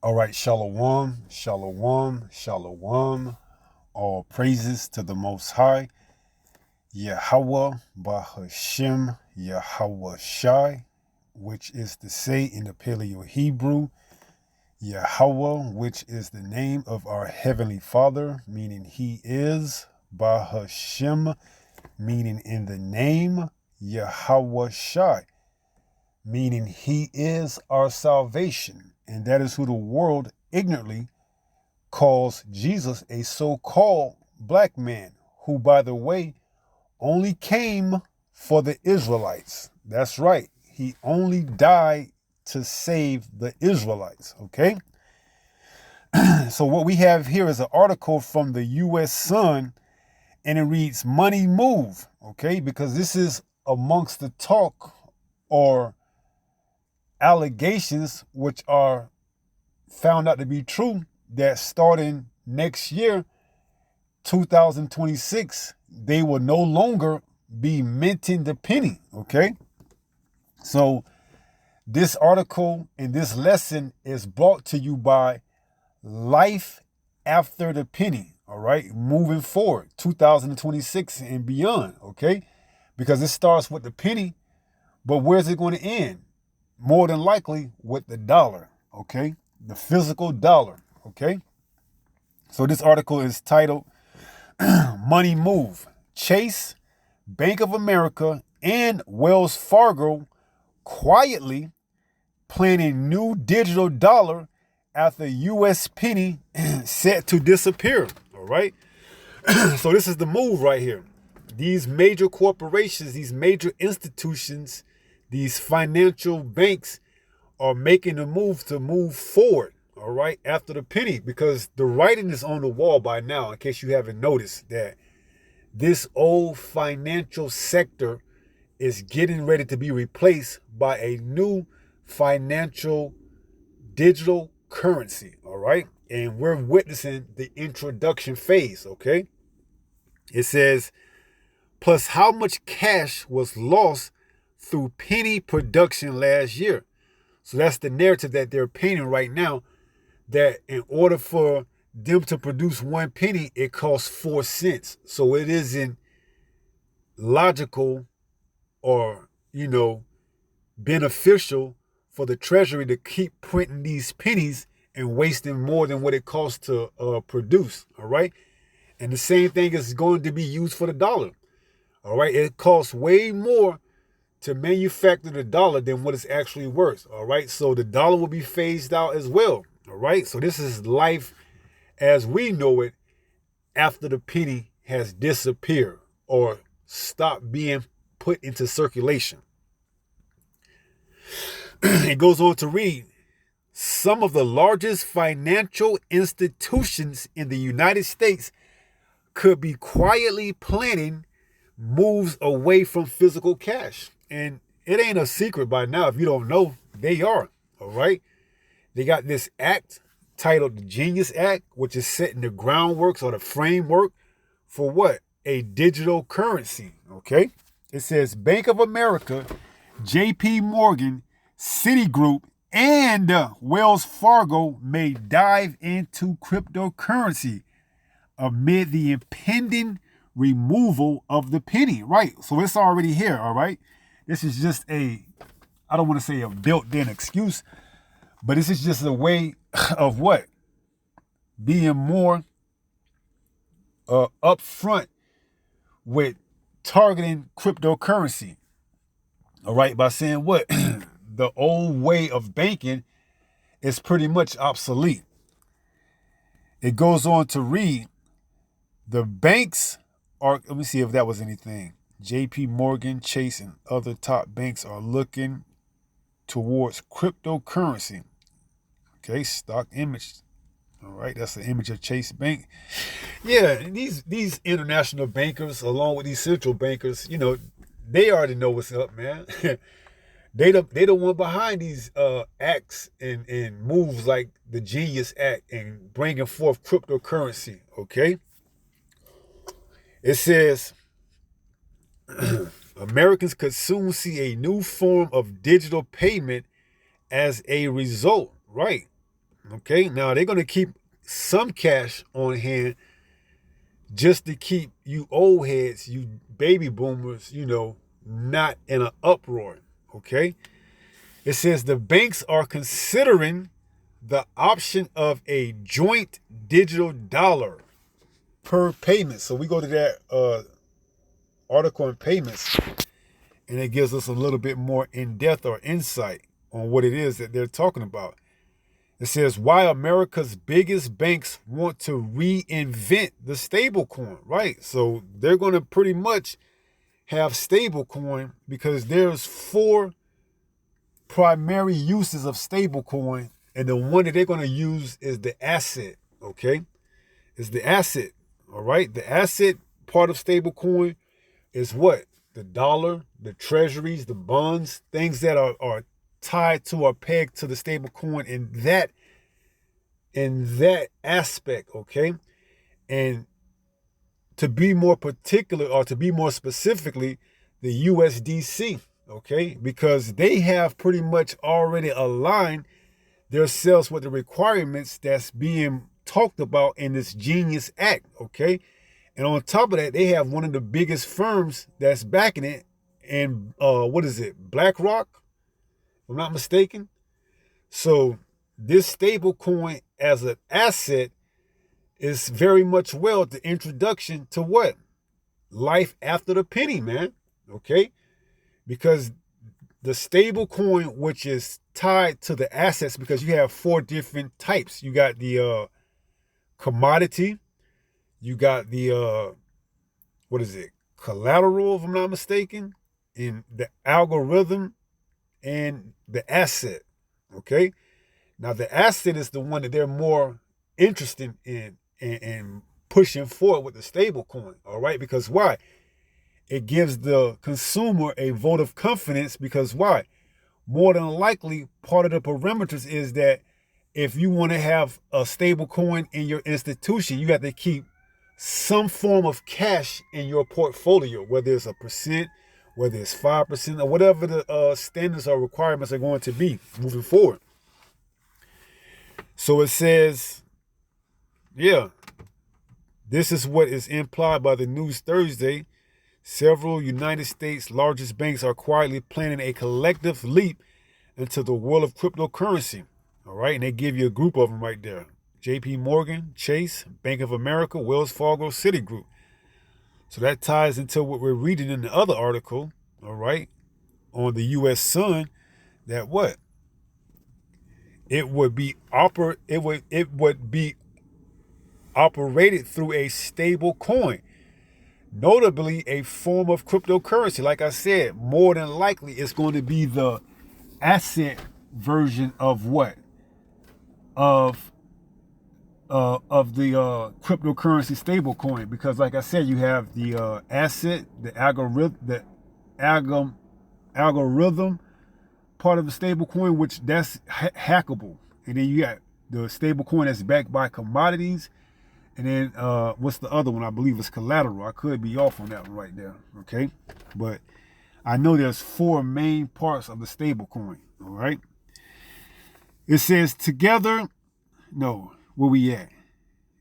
All right, shalom, shalom, shalom. All praises to the Most High, Yahweh, Bahashem, Yahweh Shai, which is to say in the Paleo Hebrew, Yahweh, which is the name of our Heavenly Father, meaning He is, Bahashem, meaning in the name, Yahweh Shai, meaning He is our salvation. And that is who the world ignorantly calls Jesus a so-called black man, who, by the way, only came for the Israelites. That's right. He only died to save the Israelites, okay? So what we have here is an article from the U.S. Sun, and it reads, Money Move, okay? Because this is amongst the talk or allegations which are found out to be true, that starting next year, 2026, they will no longer be minting the penny, okay? So this article and this lesson is brought to you by Life After the Penny, all right? Moving forward, 2026 and beyond, okay? Because it starts with the penny, but where's it going to end? More than likely with the dollar, okay? The physical dollar, okay? So this article is titled Money Move. Chase, Bank of America, and Wells Fargo quietly planning new digital dollar after U.S. penny set to disappear, all right? So this is the move right here. These major corporations, these major institutions, these financial banks are making a move to move forward, all right, after the penny, because the writing is on the wall by now, in case you haven't noticed, that this old financial sector is getting ready to be replaced by a new financial digital currency, all right? And we're witnessing the introduction phase, okay? It says, plus how much cash was lost through penny production last year. So that's the narrative that they're painting right now, that in order for them to produce one penny, it costs 4 cents. So it isn't logical or, beneficial for the treasury to keep printing these pennies and wasting more than what it costs to produce, all right? And the same thing is going to be used for the dollar, all right? It costs way more to manufacture the dollar than what it's actually worth, all right? So the dollar will be phased out as well, all right? So this is life as we know it after the penny has disappeared or stopped being put into circulation. It goes on to read, some of the largest financial institutions in the United States could be quietly planning moves away from physical cash. And it ain't a secret by now. If you don't know, they are, all right? They got this act titled the Genius Act, which is setting the groundwork or the framework for what? A digital currency, okay? It says Bank of America, JP Morgan, Citigroup, and Wells Fargo may dive into cryptocurrency amid the impending removal of the penny, right? So it's already here, all right? This is just I don't want to say a built-in excuse, but this is just a way of what? Being more upfront with targeting cryptocurrency, all right? By saying what? The old way of banking is pretty much obsolete. It goes on to read, the banks are, let me see if that was anything. JP Morgan, Chase, and other top banks are looking towards cryptocurrency. Okay, stock image. All right, that's the image of Chase Bank. Yeah, these international bankers, along with these central bankers, they already know what's up, man. They the one behind these acts and moves like the Genius Act and bringing forth cryptocurrency. Okay, it says Americans could soon see a new form of digital payment as a result. Right. Okay, now they're going to keep some cash on hand just to keep you old heads, you baby boomers, not in an uproar. Okay, it says the banks are considering the option of a joint digital dollar per payment. So we go to that article on payments, and it gives us a little bit more in-depth or insight on what it is that they're talking about. It says why America's biggest banks want to reinvent the stablecoin, right? So they're going to pretty much have stablecoin because there's 4 primary uses of stablecoin, and the one that they're going to use is the asset, okay? Is the asset, all right? The asset part of stablecoin is what? The dollar, the treasuries, the bonds, things that are tied to or pegged to the stablecoin in that aspect, okay? And to be more particular, or to be more specifically, the USDC, okay? Because they have pretty much already aligned themselves with the requirements that's being talked about in this Genius Act, okay? And on top of that, they have one of the biggest firms that's backing it, and what is it, BlackRock, if I'm not mistaken. So this stable coin as an asset is very much well the introduction to what? Life after the penny, man. Okay? Because the stable coin, which is tied to the assets, because you have 4 different types. You got the commodity, you got the collateral, if I'm not mistaken, in the algorithm, and the asset. Okay? Now the asset is the one that they're more interested in pushing forward with the stable coin. All right? Because why? It gives the consumer a vote of confidence, because why? More than likely, part of the parameters is that if you want to have a stable coin in your institution, you have to keep some form of cash in your portfolio, whether it's 1%, whether it's 5%, or whatever the standards or requirements are going to be moving forward. So it says, yeah, this is what is implied by the News Thursday. Several United States' largest banks are quietly planning a collective leap into the world of cryptocurrency. All right, and they give you a group of them right there. JP Morgan, Chase, Bank of America, Wells Fargo, Citigroup. So that ties into what we're reading in the other article, all right, on the U.S. Sun, that what? It would be operated through a stable coin, notably a form of cryptocurrency. Like I said, more than likely it's going to be the asset version of what? Of the cryptocurrency stable coin, because like I said, you have the asset, the algorithm part of the stable coin, which that's hackable, and then you got the stable coin that's backed by commodities, and then what's the other one? I believe it's collateral. I could be off on that one right there, okay? But I know there's 4 main parts of the stable coin, all right? It says together, no, where we at?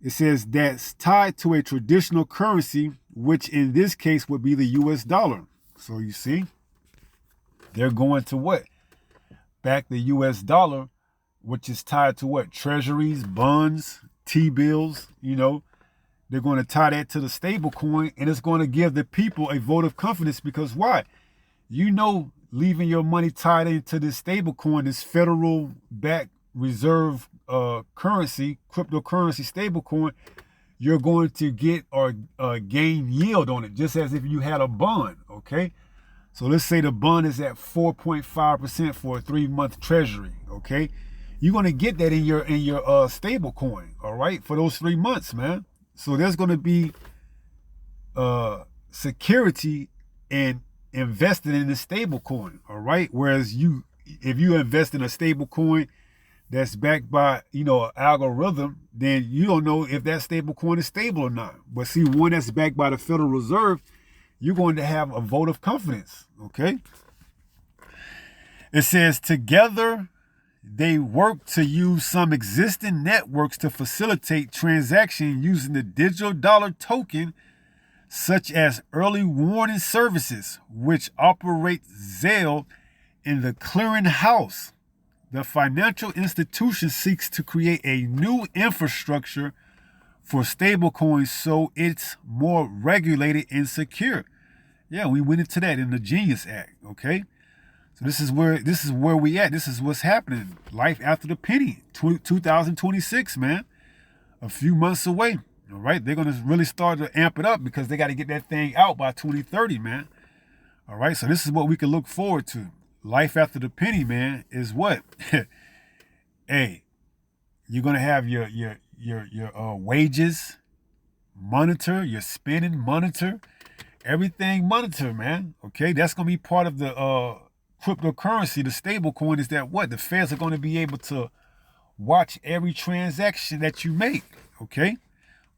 It says that's tied to a traditional currency, which in this case would be the US dollar. So you see, they're going to what? Back the US dollar, which is tied to what? Treasuries, bonds, T-bills, They're going to tie that to the stable coin, and it's going to give the people a vote of confidence, because why? Leaving your money tied into this stable coin, this federal backed reserve currency, cryptocurrency stable coin, you're going to get or gain yield on it, just as if you had a bond, okay? So let's say the bond is at 4.5% for a 3-month treasury, okay? You're going to get that in your stable coin, all right, for those 3 months, man. So there's going to be security in investing in the stable coin, all right? Whereas if you invest in a stable coin that's backed by, an algorithm, then you don't know if that stable coin is stable or not. But see, one that's backed by the Federal Reserve, you're going to have a vote of confidence, okay? It says together, they work to use some existing networks to facilitate transaction using the digital dollar token, such as early warning services, which operate Zelle in the clearinghouse. The financial institution seeks to create a new infrastructure for stablecoins so it's more regulated and secure. Yeah, we went into that in the Genius Act, okay? So this is where we at. This is what's happening. Life after the penny, 2026, man. A few months away. All right, they're gonna really start to amp it up because they got to get that thing out by 2030, man. All right, so this is what we can look forward to. Life after the penny, man, is what? Hey, you're gonna have your wages monitor, your spending monitor, everything monitor, man. Okay, that's gonna be part of the cryptocurrency. The stable coin is that what? The feds are gonna be able to watch every transaction that you make, okay,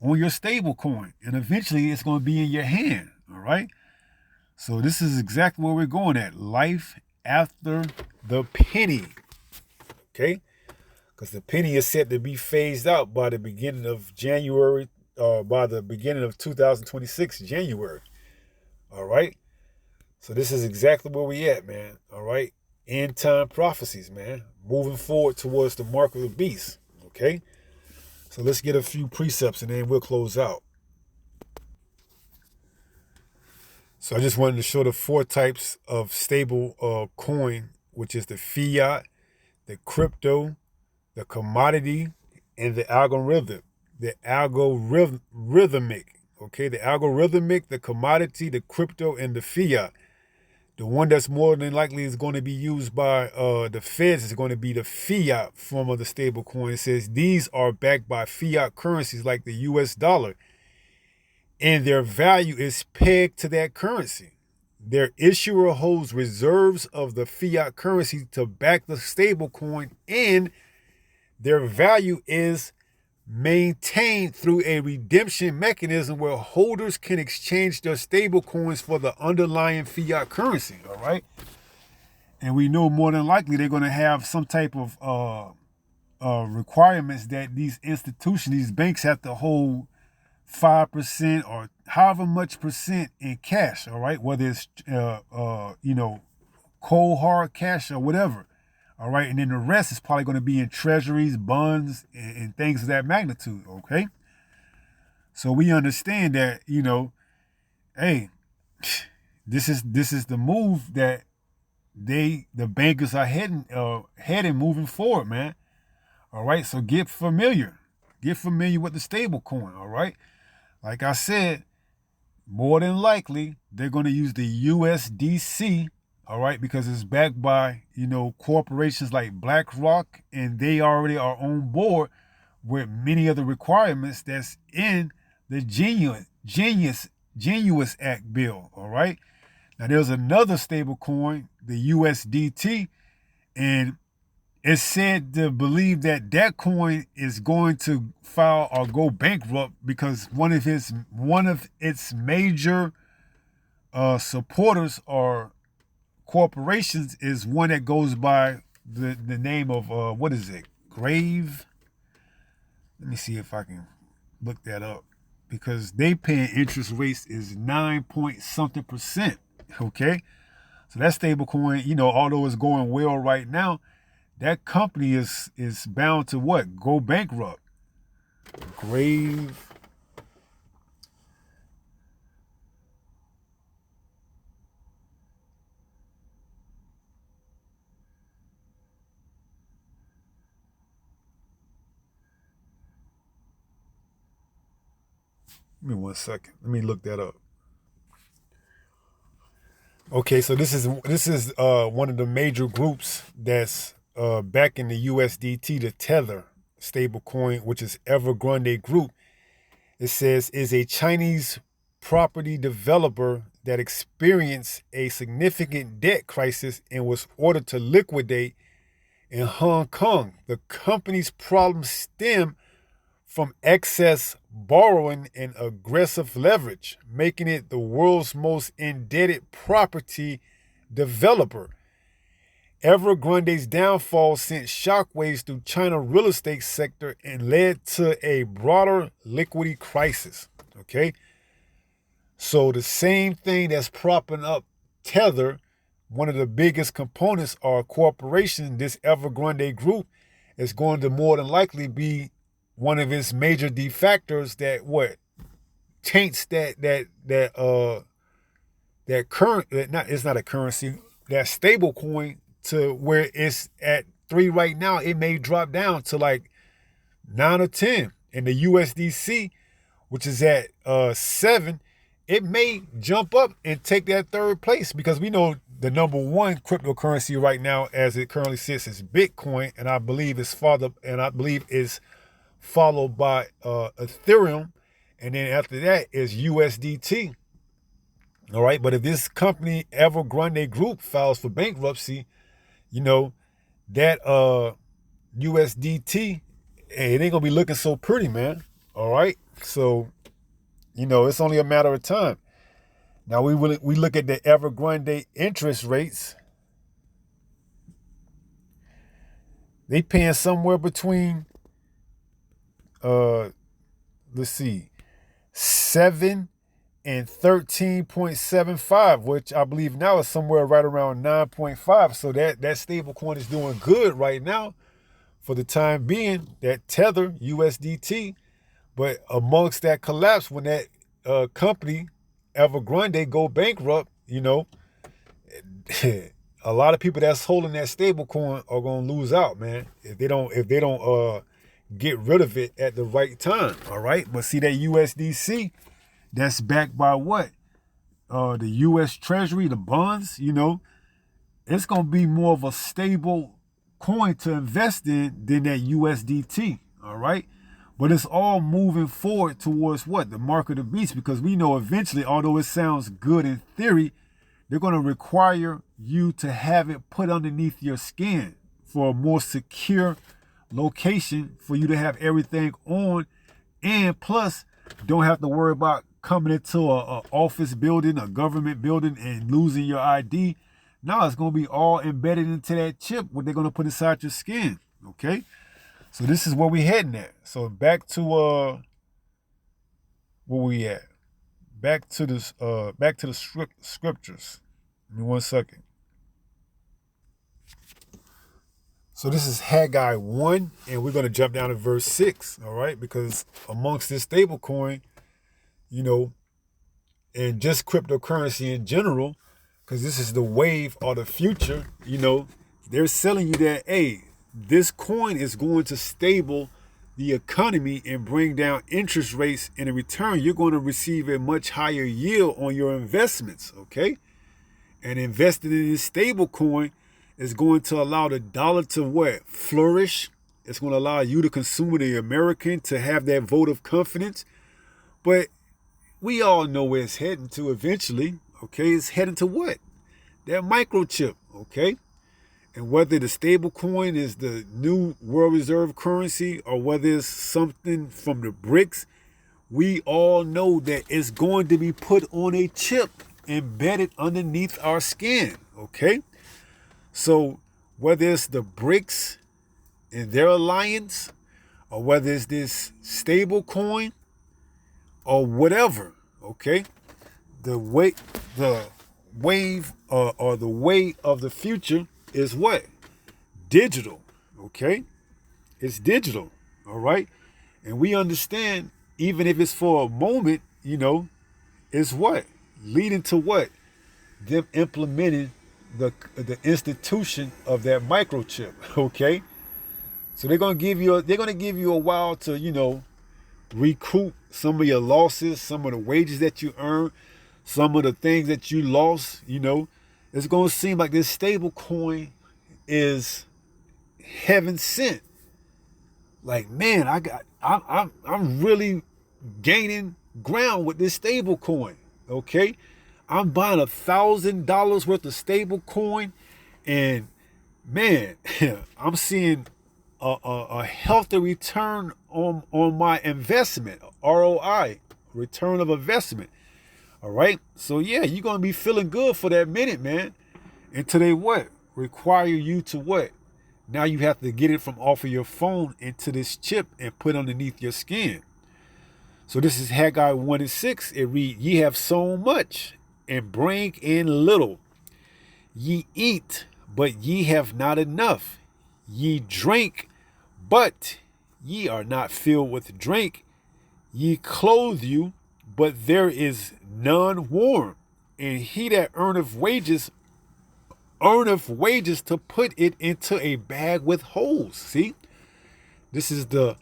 on your stable coin, and eventually it's gonna be in your hand. All right. So this is exactly where we're going at. Life after the penny. Okay? Because the penny is set to be phased out by the beginning of January, by the beginning of 2026, January. All right? So this is exactly where we at, man. All right? End time prophecies, man. Moving forward towards the mark of the beast. Okay? So let's get a few precepts and then we'll close out. So I just wanted to show the 4 types of stable coin, which is the fiat, the crypto, the commodity, and the algorithmic. The algorithmic, okay? The algorithmic, the commodity, the crypto, and the fiat. The one that's more than likely is going to be used by the feds is going to be the fiat form of the stable coin. It says these are backed by fiat currencies like the US dollar, and their value is pegged to that currency. Their issuer holds reserves of the fiat currency to back the stable coin, and their value is maintained through a redemption mechanism where holders can exchange their stable coins for the underlying fiat currency. All right. And we know more than likely they're going to have some type of requirements that these institutions, these banks have to hold 5% or however much percent in cash, all right, whether it's cold hard cash or whatever, all right, and then the rest is probably going to be in treasuries, bonds, and things of that magnitude, okay? So we understand that, hey, this is the move that the bankers are heading moving forward, man. All right, so get familiar with the stable coin, all right? Like I said, more than likely, they're going to use the USDC, all right, because it's backed by, corporations like BlackRock, and they already are on board with many of the requirements that's in the Genius Act bill, all right? Now, there's another stable coin, the USDT, and it's said to believe that coin is going to file or go bankrupt because one of its major supporters or corporations is one that goes by the name of what is it? Grave. Let me see if I can look that up because they paying interest rates is 9 point something %. Okay, so that stable coin, although it's going well right now, that company is bound to what? Go bankrupt. Grave. Give me 1 second. Let me look that up. Okay, so this is one of the major groups that's backing the USDT, the Tether stablecoin, which is Evergrande Group. It says is a Chinese property developer that experienced a significant debt crisis and was ordered to liquidate in Hong Kong. The company's problems stem from excess borrowing and aggressive leverage, making it the world's most indebted property developer. Evergrande's downfall sent shockwaves through China real estate sector and led to a broader liquidity crisis. Okay. So the same thing that's propping up Tether, one of the biggest components or corporation, this Evergrande group, is going to more than likely be one of its major defactors that taints that current, it's not a currency, that stable coin to where it's at 3 right now. It may drop down to like 9 or 10. And the USDC, which is at 7, it may jump up and take that 3rd place, because we know the number 1 cryptocurrency right now as it currently sits is Bitcoin, and I believe is followed by Ethereum, and then after that is USDT. All right, but if this company Evergrande Group files for bankruptcy, that USDT, it ain't gonna be looking so pretty, man. All right, so it's only a matter of time. Now we look at the Evergrande interest rates. They paying somewhere between 7 and 13.75, which I believe now is somewhere right around 9.5. So that stable coin is doing good right now for the time being, that Tether USDT. But amongst that collapse, when that company Evergrande go bankrupt, a lot of people that's holding that stable coin are gonna lose out, man, if they don't get rid of it at the right time. All right, but see, that USDC, that's backed by what? The U.S. Treasury, the bonds, it's going to be more of a stable coin to invest in than that USDT, all right? But it's all moving forward towards what? The mark of the beast, because we know eventually, although it sounds good in theory, they're going to require you to have it put underneath your skin for a more secure location for you to have everything on, and plus don't have to worry about coming into a office building, a government building, and losing your ID. Now it's going to be all embedded into that chip, what they're going to put inside your skin. Okay, so this is where we heading at. So back to where we at. Back to the scriptures. Give me 1 second. So this is Haggai 1, and we're going to jump down to verse 6, all right? Because amongst this stable coin, and just cryptocurrency in general, because this is the wave or the future, they're selling you that, hey, this coin is going to stable the economy and bring down interest rates, and in return, you're going to receive a much higher yield on your investments, okay? And investing in this stable coin is going to allow the dollar to what? Flourish. It's going to allow you, the consumer, the American, to have that vote of confidence. But we all know where it's heading to eventually, okay? It's heading to what? That microchip, okay? And whether the stable coin is the new world reserve currency or whether it's something from the BRICS, we all know that it's going to be put on a chip embedded underneath our skin, okay? So whether it's the BRICS and their alliance, or whether it's this stable coin or whatever, okay? The wave or the way of the future is what? Digital, okay? It's digital, all right? And we understand, even if it's for a moment, it's what? Leading to what? Them implementing the institution of that microchip, okay? So they're gonna give you a while to, recoup some of your losses, some of the wages that you earn, some of the things that you lost, It's gonna seem like this stable coin is heaven sent. Like, man, I'm really gaining ground with this stable coin, okay? I'm buying $1,000 worth of stable coin, and man, I'm seeing a healthy return on my investment, ROI, return of investment. All right, so yeah, you're gonna be feeling good for that minute, man. Until they what? require you to what? Now you have to get it from off of your phone into this chip and put underneath your skin. So this is Haggai 1:6. It reads, ye have sown much and bring in little. Ye eat, but ye have not enough. Ye drink, but ye are not filled with drink. Ye clothe you, but there is none warm. And he that earneth wages to put it into a bag with holes. See, this is the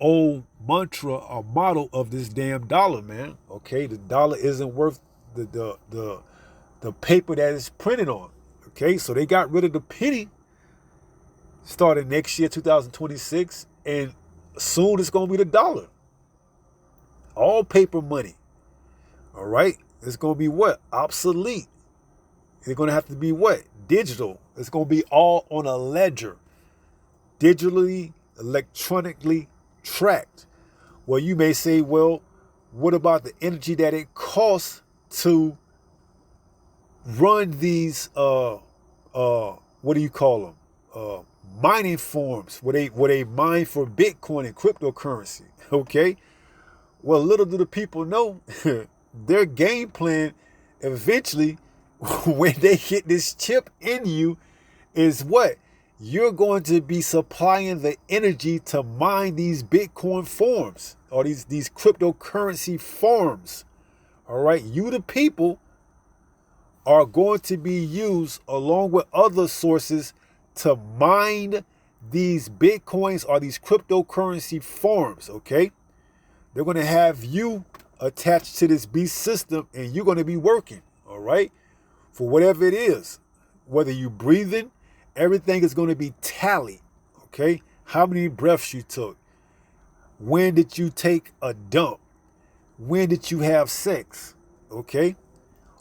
old mantra or motto of this damn dollar, man. Okay, the dollar isn't worth the paper that it's printed on. Okay, so they got rid of the penny starting next year, 2026, and soon it's gonna be the dollar. All paper money. All right, it's gonna be what? Obsolete. It's gonna have to be what? Digital. It's gonna be all on a ledger, digitally, electronically tracked. Well, you may say, well, what about the energy that it costs to run these what do you call them? Mining farms where they mine for Bitcoin and cryptocurrency. Okay. Well, little do the people know their game plan eventually when they hit this chip in you is what? You're going to be supplying the energy to mine these Bitcoin farms or these cryptocurrency farms. All right. You, the people, are going to be used along with other sources to mine these Bitcoins or these cryptocurrency farms. Okay. They're going to have you attached to this beast system and you're going to be working. All right. For whatever it is, whether you're breathing, everything is going to be tallied, okay? How many breaths you took? When did you take a dump? When did you have sex? Okay?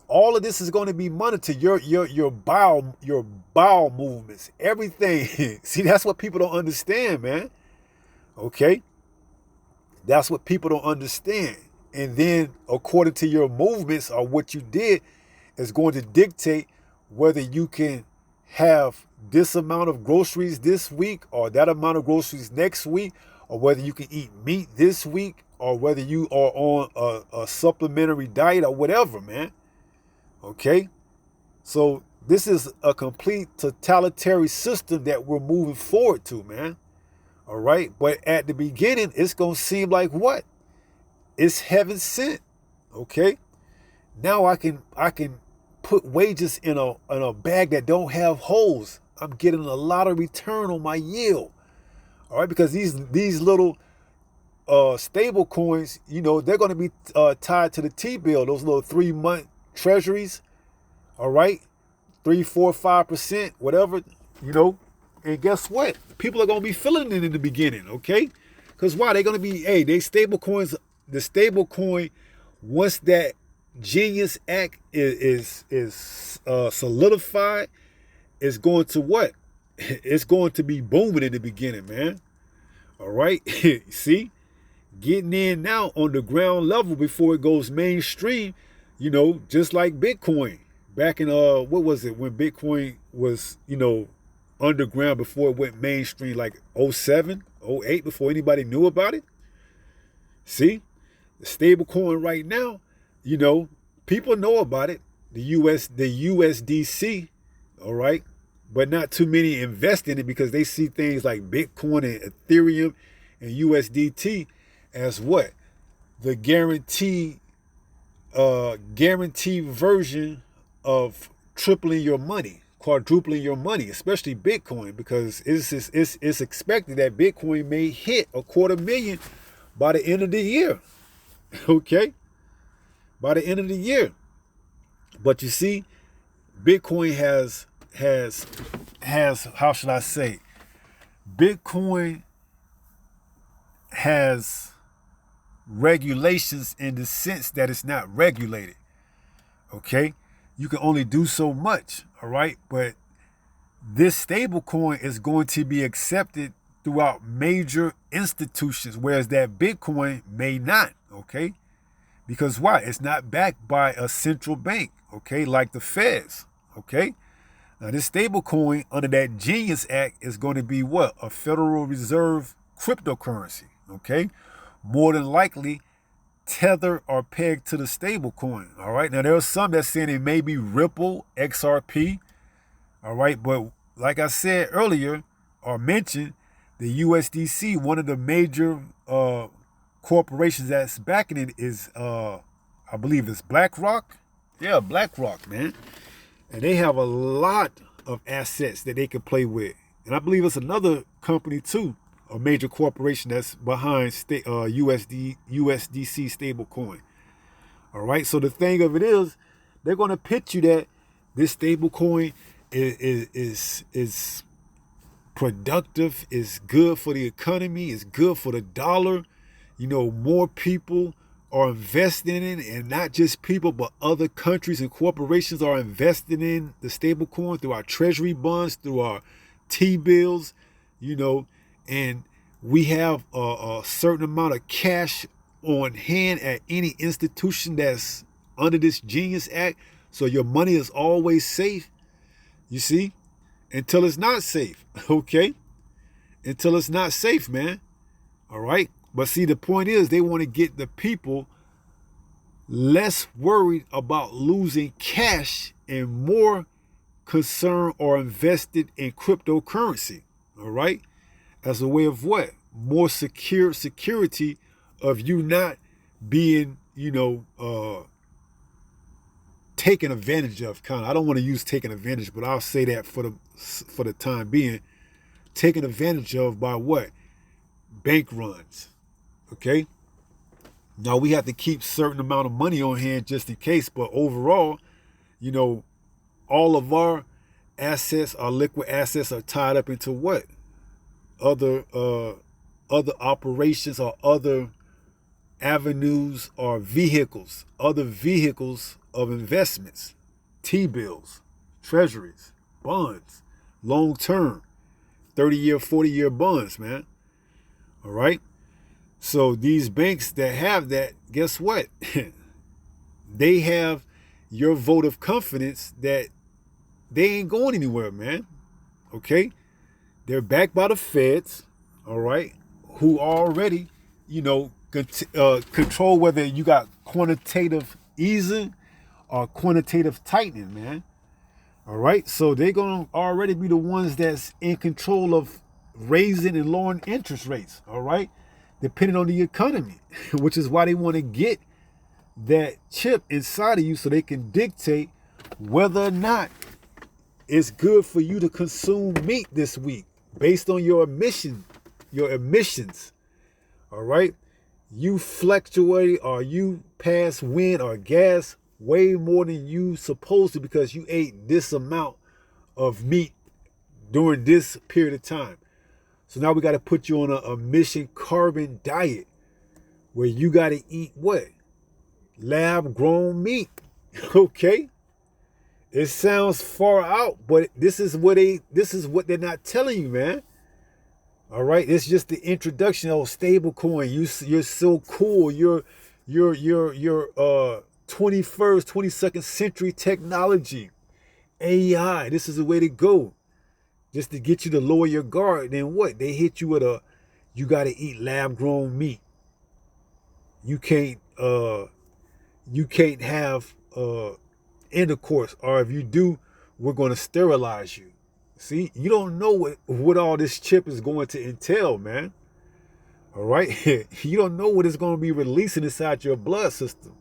All of this is going to be monitored. Your bowel movements, everything. See, that's what people don't understand, man. Okay? That's what people don't understand. And then according to your movements or what you did is going to dictate whether you can have this amount of groceries this week or that amount of groceries next week, or whether you can eat meat this week or whether you are on a supplementary diet or whatever, man. Okay? So this is a complete totalitarian system that we're moving forward to, man. All right? But at the beginning, it's going to seem like what? It's heaven sent. Okay? Now I can put wages in a bag that don't have holes. I'm getting a lot of return on my yield. All right, because these little stable coins, you know, they're going to be tied to the T-bill, those little 3-month treasuries. All right, 3, 4, 5%, whatever, you know. And guess what? People are going to be feeling it in the beginning, okay? Because why? They're going to be, they stable coins, the stable coin, once that Genius Act is solidified, it's going to what? It's going to be booming in the beginning, man. All right. See, getting in now on the ground level before it goes mainstream, you know, just like Bitcoin back in, what was it? When Bitcoin was, you know, underground before it went mainstream, like 07, 08, before anybody knew about it. See, the stable coin right now, you know, people know about it, the USDC, all right, but not too many invest in it because they see things like Bitcoin and Ethereum and USDT as what? The guaranteed version of tripling your money, quadrupling your money, especially Bitcoin, because it's expected that Bitcoin may hit 250,000 by the end of the year. Okay? By the end of the year. But you see, Bitcoin has how should I say? Bitcoin has regulations in the sense that it's not regulated. Okay? You can only do so much, all right? But this stable coin is going to be accepted throughout major institutions, whereas that Bitcoin may not, okay? Because why? It's not backed by a central bank, okay, like the Feds, okay? Now, this stable coin under that Genius Act is going to be what? A Federal Reserve cryptocurrency, okay? More than likely, tethered or pegged to the stable coin, all right? Now, there are some that saying it may be Ripple, XRP, all right? But like I said earlier, or mentioned, the USDC, one of the major corporations that's backing it is, I believe it's BlackRock. Yeah, BlackRock, man. And they have a lot of assets that they can play with. And I believe it's another company too, a major corporation that's behind USDC stablecoin. All right. So the thing of it is, they're going to pitch you that this stablecoin is productive, is good for the economy, is good for the dollar. You know, more people are investing in it, and not just people, but other countries and corporations are investing in the stable coin through our treasury bonds, through our T-bills, you know, and we have a certain amount of cash on hand at any institution that's under this Genius Act. So your money is always safe, you see, until it's not safe, okay? Until it's not safe, man, all right? But see, the point is they want to get the people less worried about losing cash and more concerned or invested in cryptocurrency, all right? As a way of what? More security of you not being, you know, taken advantage of, kind of. I don't want to use taken advantage, but I'll say that for the time being. Taken advantage of by what? Bank runs, okay? Now, we have to keep certain amount of money on hand just in case, but overall, you know, all of our assets, our liquid assets are tied up into what? Other operations or other avenues or vehicles, other vehicles of investments, T-bills, treasuries, bonds, long-term, 30-year, 40-year bonds, man. All right? So these banks that have that, guess what? They have your vote of confidence that they ain't going anywhere, man. Okay? They're backed by the feds, all right, who already, you know, control whether you got quantitative easing or quantitative tightening, man. All right? So they're going to already be the ones that's in control of raising and lowering interest rates, all right? Depending on the economy, which is why they want to get that chip inside of you so they can dictate whether or not it's good for you to consume meat this week based on your emissions. All right? You fluctuate or you pass wind or gas way more than you supposed to because you ate this amount of meat during this period of time. So now we got to put you on an emission carbon diet where you got to eat what? Lab grown meat. Okay? It sounds far out, but this is what they're not telling you, man. All right? It's just the introduction of stable coin. You're so cool. You're 21st, 22nd century technology. AI. This is the way to go. Just to get you to lower your guard, then what? They hit you with you got to eat lab-grown meat. You can't have intercourse, or if you do, we're going to sterilize you. See, you don't know what all this chip is going to entail, man. All right, you don't know what it's going to be releasing inside your blood system.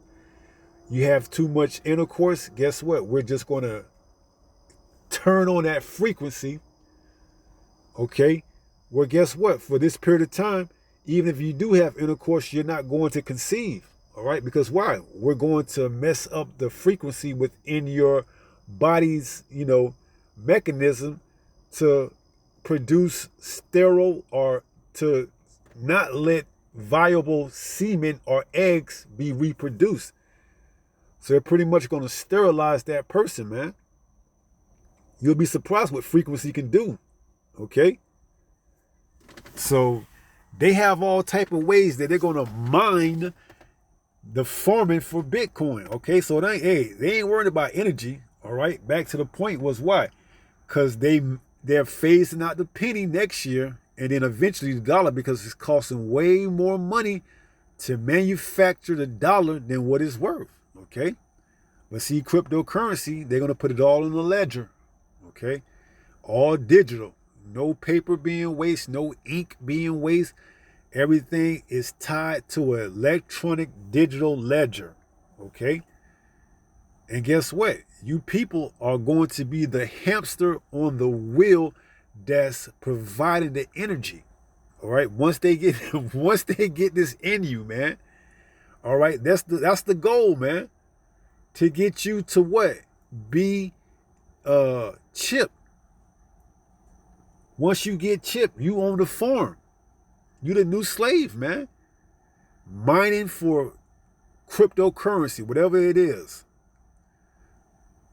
You have too much intercourse. Guess what? We're just going to turn on that frequency. Okay, well, guess what? For this period of time, even if you do have intercourse, you're not going to conceive. All right, because why? We're going to mess up the frequency within your body's, you know, mechanism to produce sterile or to not let viable semen or eggs be reproduced. So they're pretty much going to sterilize that person, man. You'll be surprised what frequency can do. Okay? So they have all type of ways that they're going to mine the farming for Bitcoin. Okay? So they ain't worried about energy. All right? Back to the point was why? because they're phasing out the penny next year, and then eventually the dollar, because it's costing way more money to manufacture the dollar than what it's worth. Okay, but see, cryptocurrency, they're gonna put it all in the ledger. Okay, all digital, no paper being waste, no ink being waste. Everything is tied to an electronic digital ledger. Okay, and guess what? You people are going to be the hamster on the wheel that's providing the energy. All right. Once they get this in you, man. All right. That's the goal, man. To get you to what? Be chipped. Once you get chipped, you own the farm. You the new slave, man. Mining for cryptocurrency, whatever it is.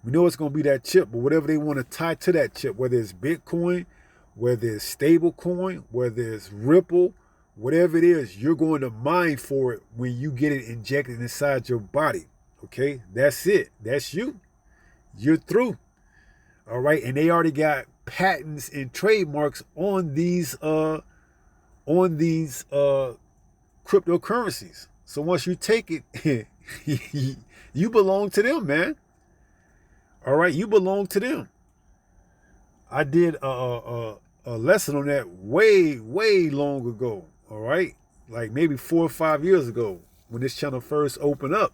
We know it's going to be that chip, but whatever they want to tie to that chip, whether it's Bitcoin, whether it's stablecoin, whether it's Ripple, whatever it is, you're going to mine for it when you get it injected inside your body. Okay, that's it. That's you. You're through. All right, and they already got patents and trademarks on these cryptocurrencies. So once you take it, you belong to them, man. All right, you belong to them. I did a lesson on that way long ago. All right, like maybe 4 or 5 years ago when this channel first opened up.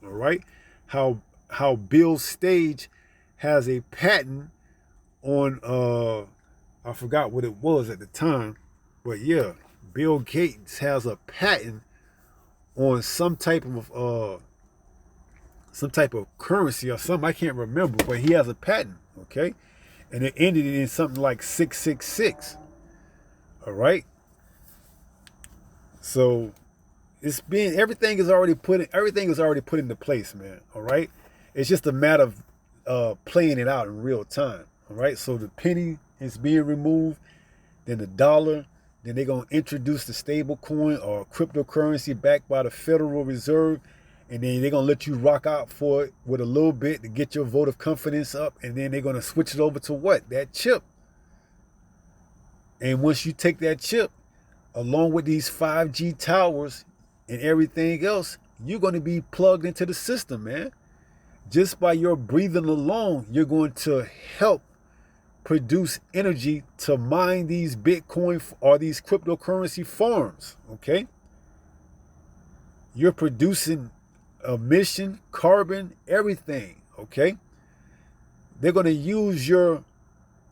All right, how Bill Sage has a patent on I forgot what it was at the time, but yeah, Bill Gates has a patent on some type of currency or something. I can't remember, but he has a patent. Okay, and it ended in something like 666. All right. So everything is already put into place, man. All right. It's just a matter of playing it out in real time. All right. So the penny is being removed, then the dollar, then they're gonna introduce the stable coin or cryptocurrency backed by the Federal Reserve, and then they're gonna let you rock out for it with a little bit to get your vote of confidence up, and then they're gonna switch it over to what? That chip. And once you take that chip, along with these 5G towers and everything else, you're going to be plugged into the system, man. Just by your breathing alone, you're going to help produce energy to mine these Bitcoin or these cryptocurrency farms, okay? You're producing emission, carbon, everything, okay? They're going to use your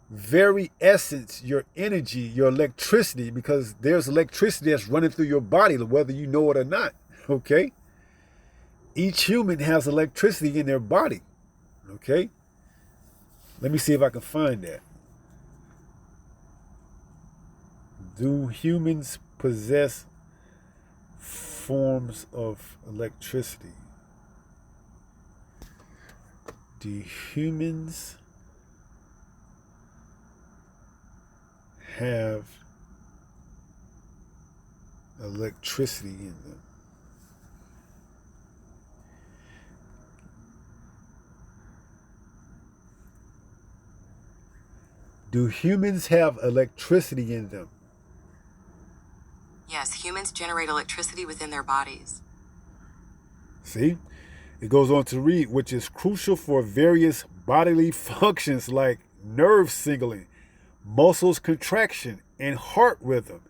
very essence, your energy, your electricity, because there's electricity that's running through your body, whether you know it or not, okay? Each human has electricity in their body, okay? Let me see if I can find that. Do humans possess forms of electricity? Do humans have electricity in them? Do humans have electricity in them? Yes, humans generate electricity within their bodies. See? It goes on to read, which is crucial for various bodily functions like nerve signaling, muscles contraction, and heart rhythm.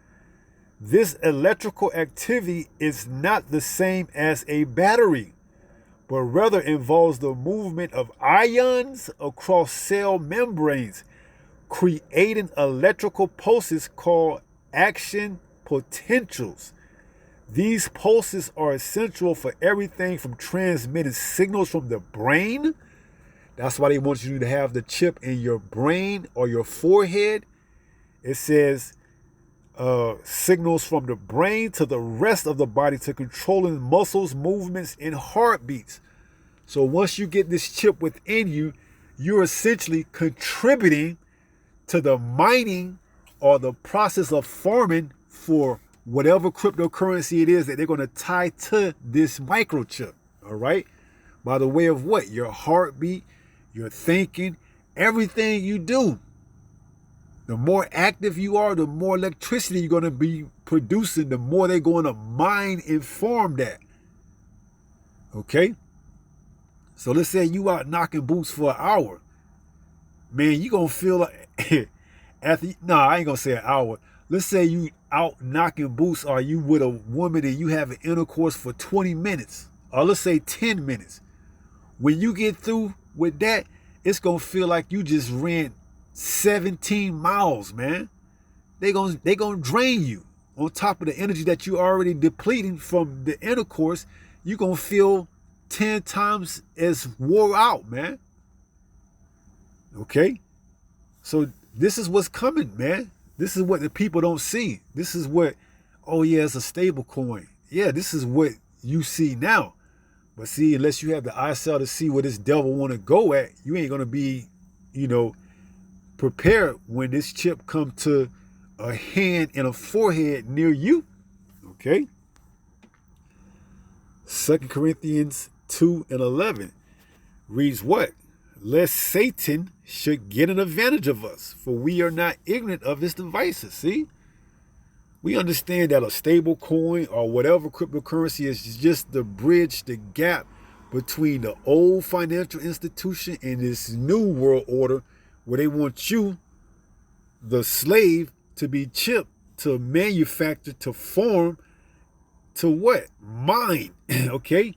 This electrical activity is not the same as a battery, but rather involves the movement of ions across cell membranes, creating electrical pulses called action potentials. These pulses are essential for everything from transmitting signals from the brain. That's why they want you to have the chip in your brain or your forehead. It says signals from the brain to the rest of the body to controlling muscles, movements, and heartbeats. So once you get this chip within you, you're essentially contributing to the mining or the process of farming for whatever cryptocurrency it is that they're going to tie to this microchip. All right. By the way of what? Your heartbeat, your thinking, everything you do. The more active you are, the more electricity you're going to be producing, the more they're going to mine and farm that. Okay? So let's say you out knocking boots for an hour. Man, you going to feel like, I ain't going to say an hour. Let's say you out knocking boots, or you with a woman and you have an intercourse for 20 minutes. Or let's say 10 minutes. When you get through with that, it's going to feel like you just ran 17 miles, man. They gonna drain you. On top of the energy that you already depleting from the intercourse, you're going to feel 10 times as wore out, man. Okay? So this is what's coming, man. This is what the people don't see. This is what, oh yeah, it's a stable coin. Yeah, this is what you see now. But see, unless you have the eyesight to see where this devil want to go at, you ain't going to be, prepared when this chip come to a hand and a forehead near you. Okay? 2 Corinthians 2:11 reads what? Lest Satan should get an advantage of us, for we are not ignorant of his devices. See? We understand that a stable coin or whatever cryptocurrency is just the bridge, the gap between the old financial institution and this new world order where they want you, the slave, to be chipped, to manufacture, to form, to what? Mine, okay?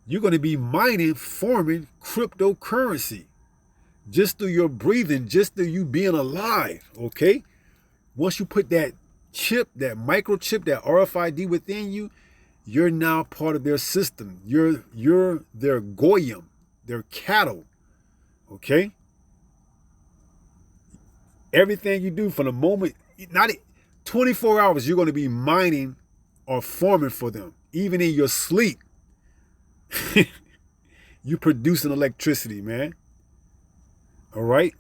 You're going to be mining, forming cryptocurrency just through your breathing, just through you being alive, okay? Once you put that chip, that microchip, that RFID within you, you're now part of their system. You're their goyim, their cattle, okay? Everything you do from the moment, not 24 hours, you're going to be mining or farming for them. Even in your sleep, you're producing electricity, man. All right?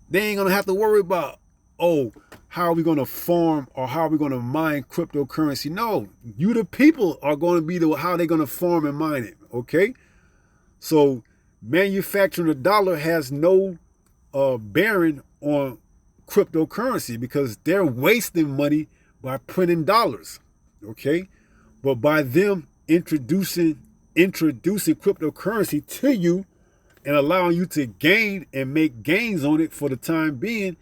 They ain't going to have to worry about, oh, how are we going to farm or how are we going to mine cryptocurrency? No, you the people are going to be how they're going to farm and mine it, okay? So manufacturing a dollar has no bearing on cryptocurrency because they're wasting money by printing dollars, okay? But by them introducing cryptocurrency to you and allowing you to gain and make gains on it for the time being,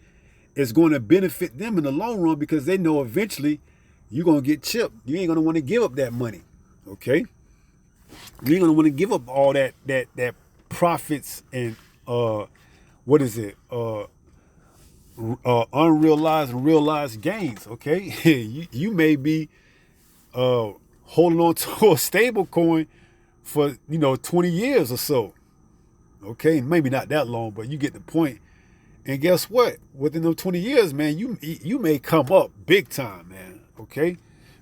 it's going to benefit them in the long run because they know eventually you're going to get chipped. You ain't going to want to give up that money, okay? You ain't going to want to give up all that profits and unrealized and realized gains, okay? you may be holding on to a stable coin for 20 years or so, okay? Maybe not that long, but you get the point. And guess what? Within those 20 years, man, you may come up big time, man, okay?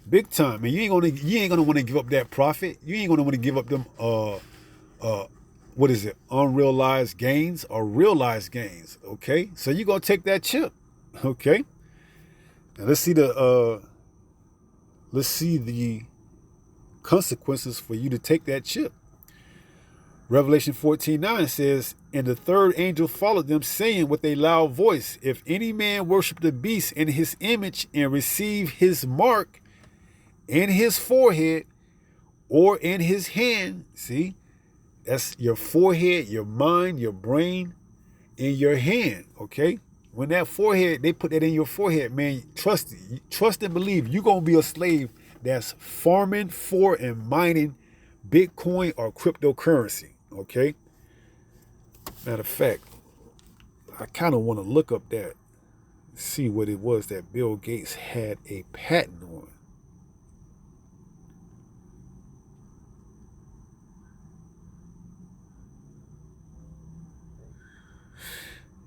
Big time, man. You ain't gonna want to give up that profit. You ain't gonna want to give up them unrealized gains or realized gains, okay? So you're gonna take that chip, okay? Now let's see the consequences for you to take that chip. Revelation 14:9 says, and the third angel followed them, saying with a loud voice, if any man worship the beast in his image and receive his mark in his forehead or in his hand, see, that's your forehead, your mind, your brain, in your hand, okay? When that forehead, they put that in your forehead, man, trust and believe you're going to be a slave that's farming for and mining Bitcoin or cryptocurrency, okay? Matter of fact, I kind of want to look up that, see what it was that Bill Gates had a patent on.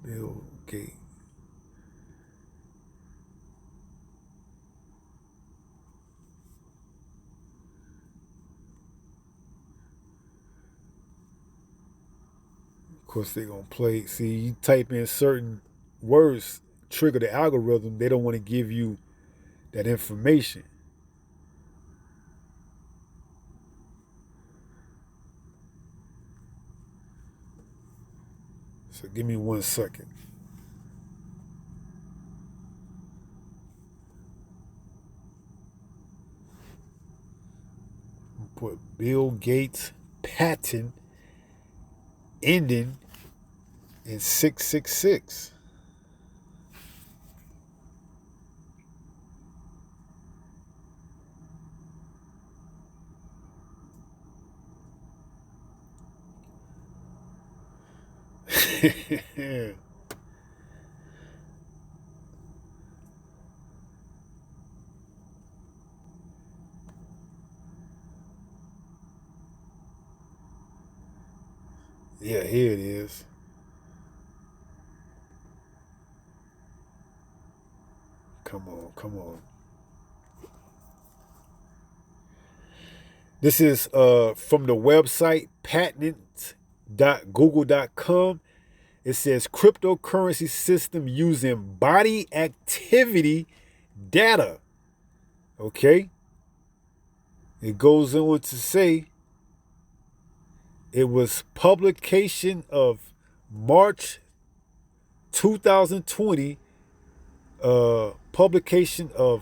Bill Gates. Of course, they're going to play. See, you type in certain words, trigger the algorithm. They don't want to give you that information. So give me 1 second. Put Bill Gates patent ending in 666. Yeah, here it is. Come on, come on. This is from the website patent.google.com. It says cryptocurrency system using body activity data. Okay. It goes on to say it was publication of March 2020, publication of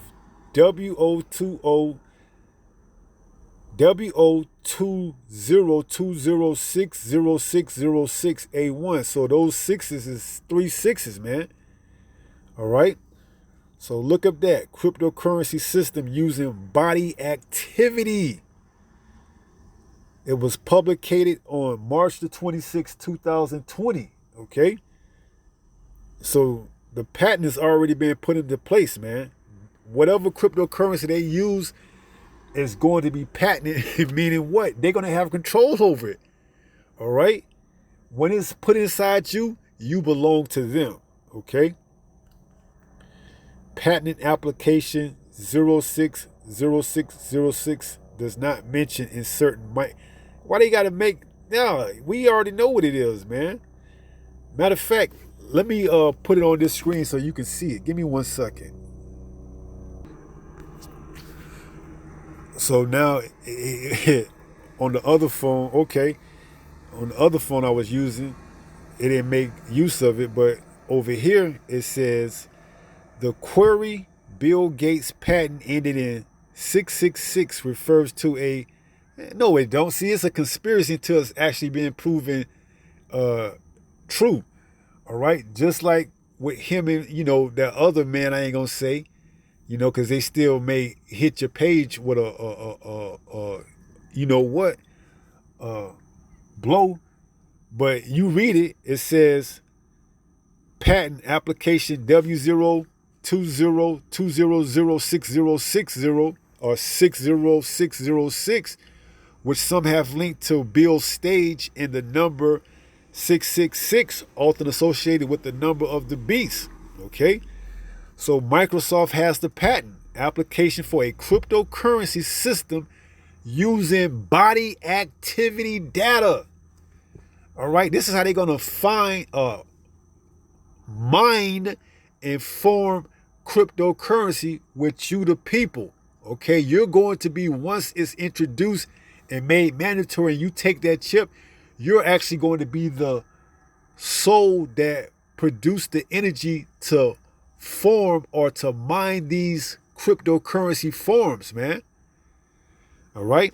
WO202060600606. So those sixes is 3 6s, man. All right. So look up that cryptocurrency system using body activity. It was publicated on March the 26th, 2020. Okay. So the patent has already been put into place, man. Whatever cryptocurrency they use is going to be patented, meaning what? They're going to have control over it. All right? When it's put inside you, you belong to them. Okay? Patent application 060606 does not mention in certain. Why they got to make. No, we already know what it is, man. Matter of fact, let me put it on this screen so you can see it. Give me 1 second. So now on the other phone, okay, on the other phone I was using, it didn't make use of it, but over here it says the query Bill Gates patent ended in 666 refers to a, no it don't. See, it's a conspiracy until it's actually being proven true. All right, just like with him and, that other man I ain't gonna say, because they still may hit your page with a blow. But you read it, it says patent application W02020006060 or 60606, which some have linked to Bill's stage and the number 666, often associated with the number of the beast. Okay? So Microsoft has the patent application for a cryptocurrency system using body activity data. All right, this is how they're going to find, mine, and form cryptocurrency with you, the people. Okay, you're going to be, once it's introduced and made mandatory, and you take that chip, you're actually going to be the soul that produced the energy to form or to mine these cryptocurrency forms, man. All right.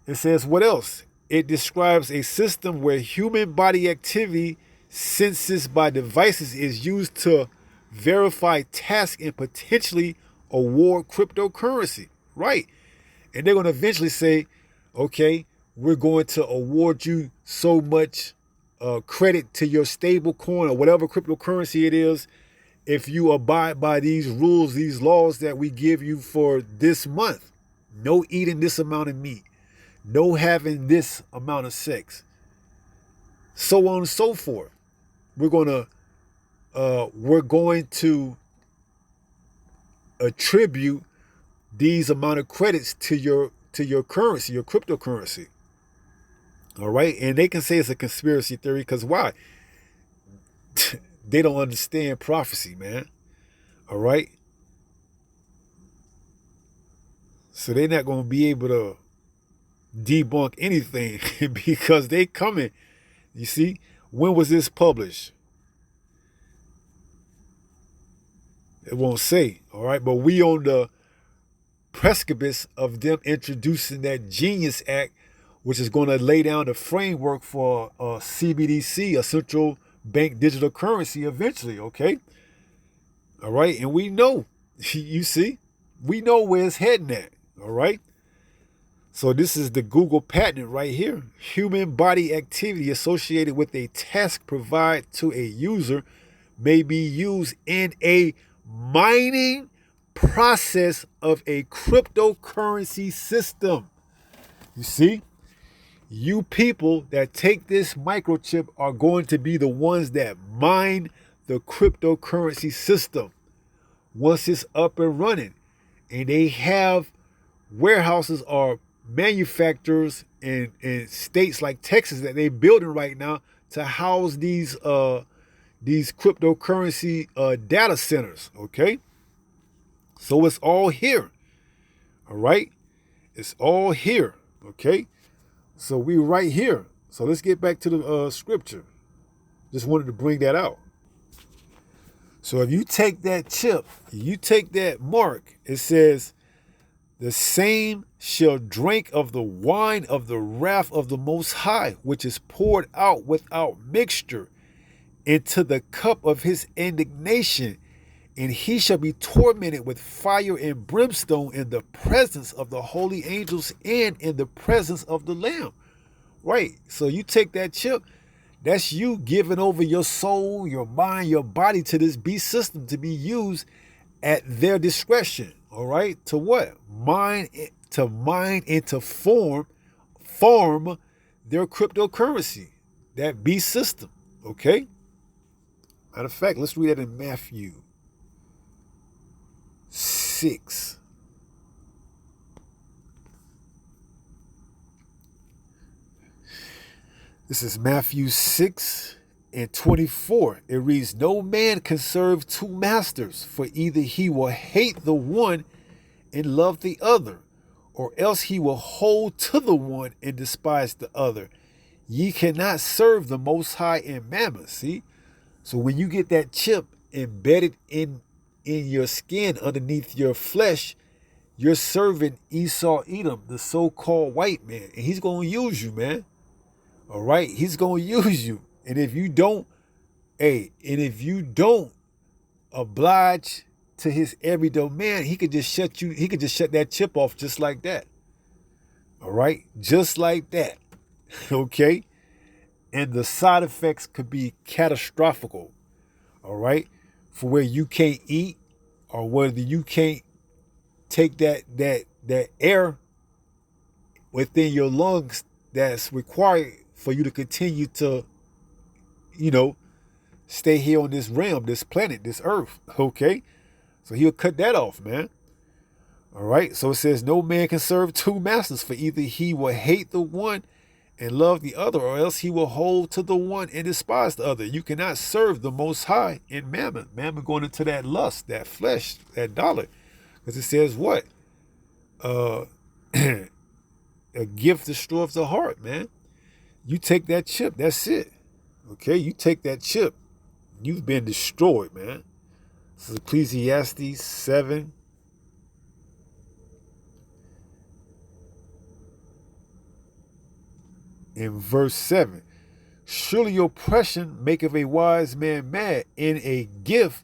It says what else? It describes a system where human body activity senses by devices is used to verify tasks and potentially award cryptocurrency. Right. And they're going to eventually say, okay, we're going to award you so much credit to your stable coin or whatever cryptocurrency it is if you abide by these rules, these laws that we give you for this month. No eating this amount of meat. No having this amount of sex. So on and so forth. We're going to attribute these amount of credits to your currency, your cryptocurrency. All right? And they can say it's a conspiracy theory because why? They don't understand prophecy, man. All right? So they're not going to be able to debunk anything because they coming. You see? When was this published? It won't say, all right? But we on the precipice of them introducing that Genius Act, which is going to lay down the framework for CBDC, a central bank digital currency, eventually, okay? All right, and we know, you see, we know where it's heading at, all right? So this is the Google patent right here. Human body activity associated with a task provided to a user may be used in a mining process of a cryptocurrency system. You see, you people that take this microchip are going to be the ones that mine the cryptocurrency system once it's up and running. And they have warehouses or manufacturers in states like Texas that they're building right now to house these cryptocurrency data centers, okay? So it's all here, all right? It's all here, okay? So we right here. So let's get back to the scripture. Just wanted to bring that out. So if you take that chip, you take that mark, it says, the same shall drink of the wine of the wrath of the Most High, which is poured out without mixture into the cup of his indignation. And he shall be tormented with fire and brimstone in the presence of the holy angels and in the presence of the Lamb. Right. So you take that chip, that's you giving over your soul, your mind, your body to this beast system to be used at their discretion. All right. To what? Mine and to farm their cryptocurrency, that beast system. Okay. Matter of fact, let's read that in Matthew 6. This is Matthew 6:24. It reads, no man can serve two masters, for either he will hate the one and love the other, or else he will hold to the one and despise the other. Ye cannot serve the Most High and Mammon. See? So when you get that chip embedded in your skin underneath your flesh, you're serving Esau Edom, the so-called white man. And he's going to use you, man. All right? He's going to use you. And if you don't, oblige to his every demand, he could just shut that chip off just like that. All right? Just like that. Okay? And the side effects could be catastrophic. All right? For where you can't eat, or whether you can't take that air within your lungs that's required for you to continue to, stay here on this realm, this planet, this earth. Okay? So he'll cut that off, man. All right? So it says, no man can serve two masters, for either he will hate the one and love the other, or else he will hold to the one and despise the other. You cannot serve the Most High in Mammon. Mammon going into that lust, that flesh, that dollar. Because it says what? A gift destroys the heart, man. You take that chip, that's it. Okay, you take that chip, you've been destroyed, man. This is Ecclesiastes 7. In verse 7, surely oppression maketh a wise man mad, and a gift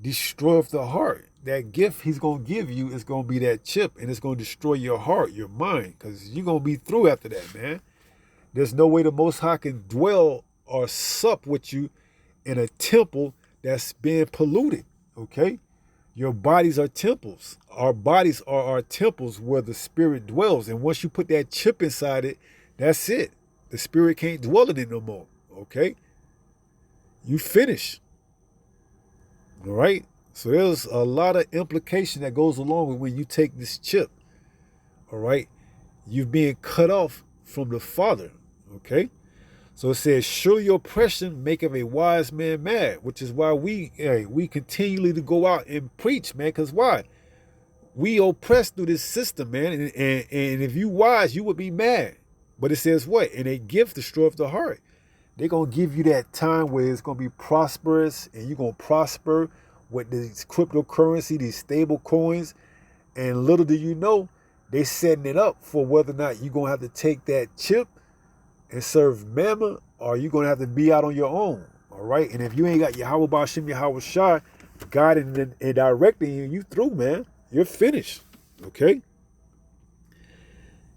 destroyeth the heart. That gift he's going to give you is going to be that chip, and it's going to destroy your heart, your mind, because you're going to be through after that, man. There's no way the Most High can dwell or sup with you in a temple that's been polluted, okay? Your bodies are temples. Our bodies are our temples where the spirit dwells, and once you put that chip inside it, that's it. The spirit can't dwell in it no more, okay? You finish, all right? So there's a lot of implication that goes along with when you take this chip, all right? You're being cut off from the Father, okay? So it says, surely oppression maketh a wise man mad, which is why we continually to go out and preach, man, because why? We oppressed through this system, man, and if you wise, you would be mad. But it says what? And a gift destroyeth the heart. They're going to give you that time where it's going to be prosperous and you're going to prosper with these cryptocurrency, these stable coins. And little do you know, they setting it up for whether or not you're going to have to take that chip and serve Mammon, or you're going to have to be out on your own. All right. And if you ain't got Yahweh Bashim Yahweh Shai guiding and directing you, you through, man. You're finished. Okay.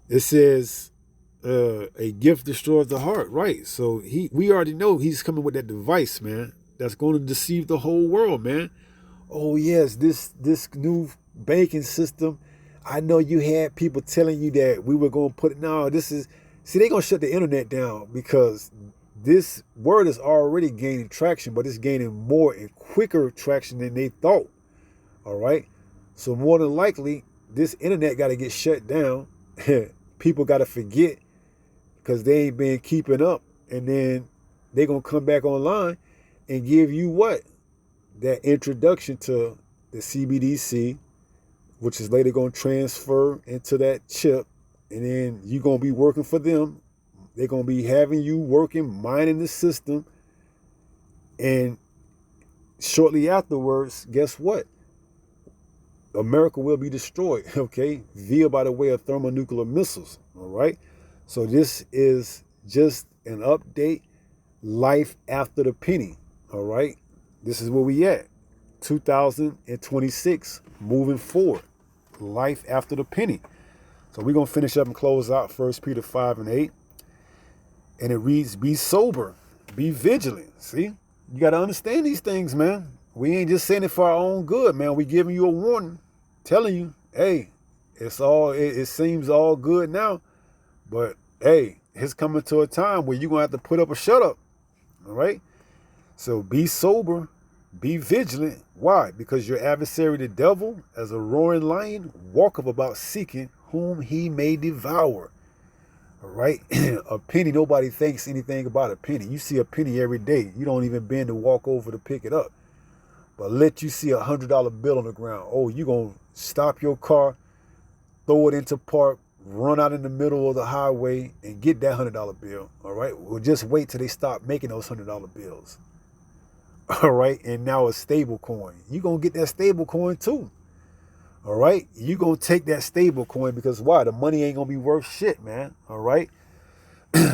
It says a gift destroys the heart. Right. So we already know he's coming with that device, man, that's going to deceive the whole world, man. Oh, yes, this new banking system. I know you had people telling you that we were going to put it. No, this is. See, they're going to shut the internet down because this word is already gaining traction, but it's gaining more and quicker traction than they thought. All right. So more than likely, this internet got to get shut down. People got to forget because they ain't been keeping up. And then they're going to come back online and give you what? That introduction to the CBDC, which is later going to transfer into that chip. And then you're going to be working for them. They're going to be having you working, mining the system. And shortly afterwards, guess what? America will be destroyed, okay? Via by the way of thermonuclear missiles, all right? So this is just an update. Life after the penny, all right? This is where we at. 2026, moving forward. Life after the penny. So we're going to finish up and close out 1 Peter 5 and 8. And it reads, be sober, be vigilant. See, you got to understand these things, man. We ain't just saying it for our own good, man. We giving you a warning, telling you, hey, it seems all good now. But, hey, it's coming to a time where you're going to have to put up or shut up. All right? So be sober, be vigilant. Why? Because your adversary, the devil, as a roaring lion, walketh about seeking whom he may devour. All right? A penny, nobody thinks anything about a penny. You see a penny every day. You don't even bend to walk over to pick it up. But let you see $100 bill on the ground. Oh, you going to stop your car, throw it into park, run out in the middle of the highway and get that $100 bill. All right? Well, just wait till they stop making those $100 bills. All right? And now a stable coin. You're going to get that stable coin too. All right? You're going to take that stable coin because why? The money ain't going to be worth shit, man. All right?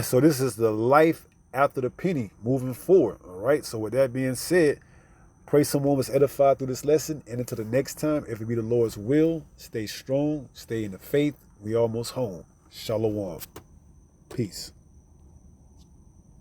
So this is the life after the penny moving forward. All right? So with that being said, pray someone was edified through this lesson. And until the next time, if it be the Lord's will, stay strong, stay in the faith. We almost home. Shalom. Peace.